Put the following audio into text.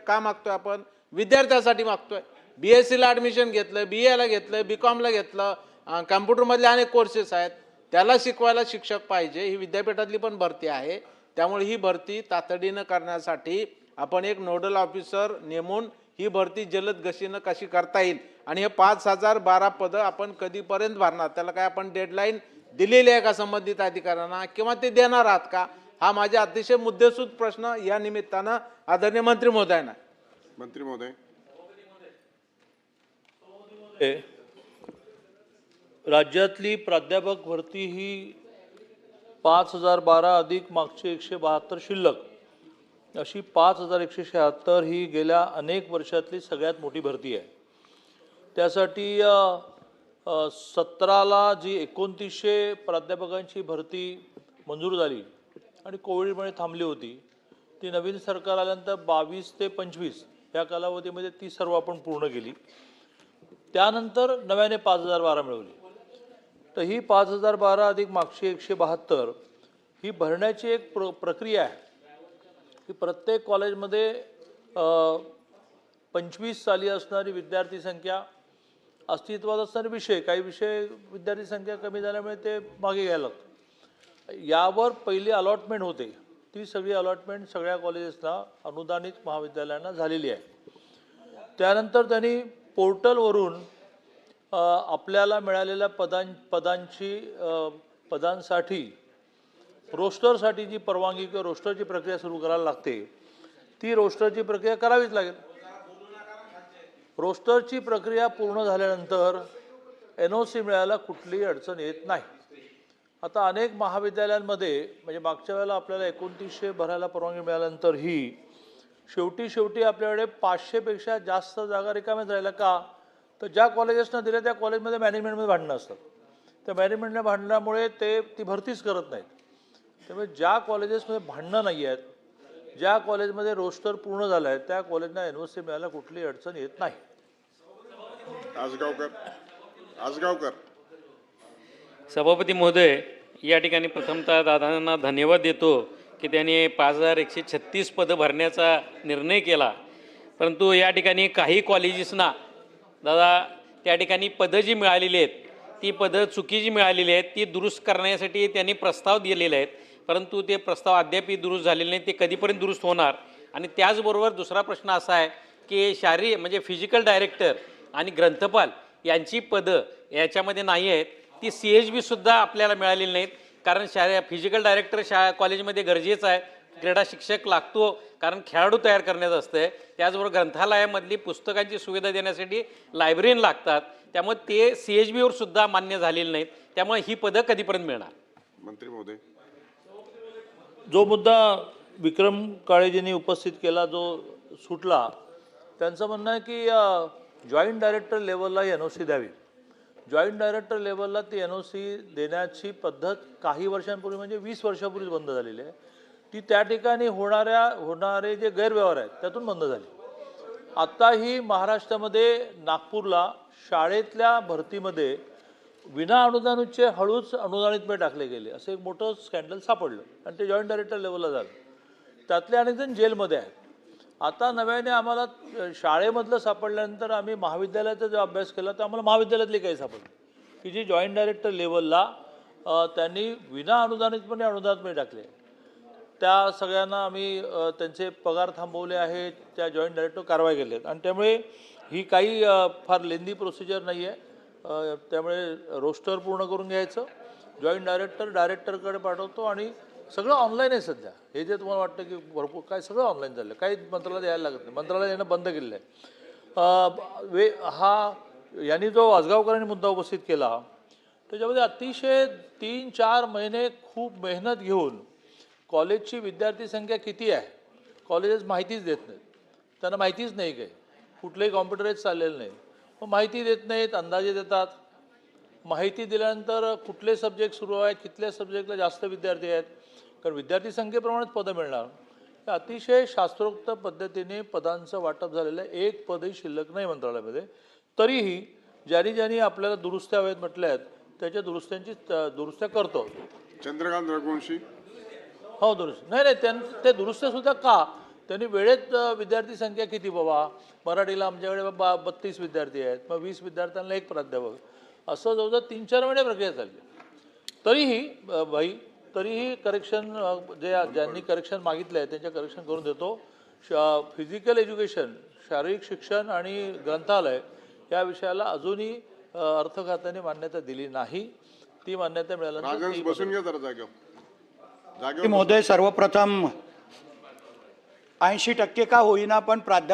का मागतोय आपण? विद्यार्थ्यासाठी मागतोय. BSc ला ॲडमिशन घेतलं, BA ला घेतलं, BCom ला घेतलं, कम्प्युटरमधले अनेक कोर्सेस आहेत, त्याला शिकवायला शिक्षक पाहिजे. ही विद्यापीठातली पण भरती आहे. त्यामुळे ही भरती तातडीनं करण्यासाठी आपण एक नोडल ऑफिसर नेमून ही भरती जलद गतीनं कशी करता येईल आणि हे 5012 पदं आपण कधीपर्यंत भरणार, त्याला काय आपण डेडलाईन दिलेली आहे का संबंधित अधिकाऱ्यांना किंवा ते देणार आहात का? हा माझा अतिशय मुद्देसूद प्रश्न या निमित्तानं आदरणीय मंत्री महोदयांना. मंत्री महोदय, राज्यातली प्राध्यापक भरती ही 5012 अधिक मागचे 172 शिल्लक अशी 5176 ही गेल्या अनेक वर्षातली सगळ्यात मोठी भरती आहे. त्यासाठी 17ला जी 2900 प्राध्यापकांची भरती मंजूर झाली आणि कोविडमुळे थांबली होती, ती नवीन सरकार आल्यानंतर 22 ते 25 या कालावधीमध्ये ती सर्व आपण पूर्ण केली. त्यानंतर नव्याने 5012 मिळवली. तर ही 5012 अधिक मागची 172 ही भरण्याची एक प्रक्रिया आहे की प्रत्येक कॉलेजमध्ये 25 साली असणारी विद्यार्थी संख्या, अस्तित्वात असणारे विषय, काही विषय विद्यार्थी संख्या कमी झाल्यामुळे ते मागे घ्यायला लागतं. यावर पहिली अलॉटमेंट होते, ती सगळी अलॉटमेंट सगळ्या कॉलेजेसना अनुदानित महाविद्यालयांना झालेली आहे. त्यानंतर त्यांनी पोर्टलवरून आपल्याला मिळालेल्या पदांसाठी रोस्टरसाठी जी परवानगी किंवा रोस्टरची प्रक्रिया सुरू करायला लागते, ती रोस्टरची प्रक्रिया करावीच लागेल. रोस्टरची प्रक्रिया पूर्ण झाल्यानंतर NOC मिळायला कुठलीही अडचण येत नाही. आता अनेक महाविद्यालयांमध्ये म्हणजे मागच्या वेळेला आपल्याला 2900 भरायला परवानगी मिळाल्यानंतर ही शेवटी आपल्याकडे 500 पेक्षा जास्त जागा रिकाम्याच राहिल्या का? तर ज्या कॉलेजेसना दिल्या त्या कॉलेजमध्ये मॅनेजमेंटमध्ये भांडणं असतात. त्या मॅनेजमेंटने भांडण्यामुळे ती भरतीच करत नाहीत. त्यामुळे ज्या कॉलेजेसमध्ये भांडणं नाही आहेत, ज्या कॉलेजमध्ये रोस्टर पूर्ण झालं आहे, त्या कॉलेजना NOC मिळायला कुठलीही अडचण येत नाही. आजगावकर. सभापती महोदय, या ठिकाणी प्रथमतः दादांना धन्यवाद देतो की त्यांनी 5136 पदं भरण्याचा निर्णय केला. परंतु या ठिकाणी काही कॉलेजेसना दादा त्या ठिकाणी पदं जी मिळालेली आहेत, ती पदं चुकीची मिळालेली आहेत, ती दुरुस्त करण्यासाठी त्यांनी प्रस्ताव दिलेले आहेत. परंतु ते प्रस्ताव अद्यापही दुरुस्त झालेले नाही. ते कधीपर्यंत दुरुस्त होणार? आणि त्याचबरोबर दुसरा प्रश्न असा आहे की म्हणजे फिजिकल डायरेक्टर आणि ग्रंथपाल यांची पदं याच्यामध्ये नाही आहेत. ती CHBसुद्धा आपल्याला मिळालेली नाहीत. कारण फिजिकल डायरेक्टर कॉलेजमध्ये गरजेचं आहे. क्रीडा शिक्षक लागतो, कारण खेळाडू तयार करण्याचं असतं. त्याचबरोबर ग्रंथालयामधली पुस्तकांची सुविधा देण्यासाठी लायब्ररीयन लागतात. त्यामुळे ते CHBवर सुद्धा मान्य झालेले नाहीत. त्यामुळे ही पदं कधीपर्यंत मिळणार? मंत्री महोदय, जो मुद्दा विक्रम काळेजींनी उपस्थित केला, जो सुटला, त्यांचं म्हणणं आहे की जॉईंट डायरेक्टर लेवलला NOC द्यावी. जॉईंट डायरेक्टर लेवलला ती NOC देण्याची पद्धत काही वर्षांपूर्वी म्हणजे 20 वर्षापूर्वीच बंद झालेली आहे. ती त्या ठिकाणी होणारे जे गैरव्यवहार आहेत त्यातून बंद झाली. आत्ताही महाराष्ट्रामध्ये नागपूरला शाळेतल्या भरतीमध्ये विना अनुदानितचे हळूच अनुदानित टाकले गेले, असं एक मोठं स्कॅन्डल सापडलं आणि ते जॉईंट डायरेक्टर लेवलला झालं. त्यातले अनेक जण जेलमध्ये आहेत. आता नव्याने आम्हाला शाळेमधलं सापडल्यानंतर आम्ही महाविद्यालयाचा जो अभ्यास केला तर आम्हाला महाविद्यालयातली काही सापडली की जी जॉईंट डायरेक्टर लेवलला त्यांनी विना अनुदानितपणे अनुदानित टाकले. त्या सगळ्यांना आम्ही त्यांचे पगार थांबवले आहेत, त्या जॉईंट डायरेक्टर कारवाई केली आहेत. आणि त्यामुळे ही काही फार लेंदी प्रोसिजर नाही आहे. त्यामुळे रोस्टर पूर्ण करून घ्यायचं, जॉईंट डायरेक्टरकडे पाठवतो आणि सगळं ऑनलाईन आहे सध्या. हे जे तुम्हाला वाटतं की भरपूर काय, सगळं ऑनलाईन झालं. काही मंत्रालयात यायला लागत नाही, मंत्रालय येणं बंद केलेलं आहे. यांनी जो आजगावकरांनी मुद्दा उपस्थित केला त्याच्यामध्ये अतिशय 3-4 महिने खूप मेहनत घेऊन कॉलेजची विद्यार्थी संख्या किती आहे कॉलेजेस माहितीच देत नाहीत. त्यांना माहितीच नाही काही, कुठलंही कॉम्प्युटराईज चाललेलं नाही. मग माहिती देत नाहीत, अंदाजे देतात. माहिती दिल्यानंतर कुठले सब्जेक्ट सुरू आहेत, कितल्या सब्जेक्टला जास्त विद्यार्थी आहेत, कारण विद्यार्थी संख्येप्रमाणेच पदं मिळणार. अतिशय शास्त्रोक्त पद्धतीने पदांचं वाटप झालेलं आहे. एक पदही शिल्लक नाही मंत्रालयामध्ये. तरीही ज्यांनी आपल्याला दुरुस्त्या हव्यात म्हटल्या आहेत त्याच्या दुरुस्त्या करतो. चंद्रकांत रघुवंशी. हो, दुरुस्त नाही ते दुरुस्त्यासुद्धा का, त्यांनी वेळेत विद्यार्थी संख्या किती बाबा, मराठीला आमच्याकडे 32 विद्यार्थी आहेत, मग 20 विद्यार्थ्यांना एक प्राध्यापक, असं जवळजवळ 3-4 महिने प्रक्रिया चालली. तरीही तरीही करेक्शन ज्यांनी करेक्शन मागितलं आहे त्यांच्या करेक्शन करून देतो. फिजिकल एज्युकेशन, शारीरिक शिक्षण आणि ग्रंथालय या विषयाला अजूनही अर्थ खात्याने मान्यता दिली नाही. ती मान्यता मिळाल्यानंतर राजहंस बसून घ्या जरा जागेवर महोदय, सर्वप्रथम 80% का होईना पण प्राध्यापक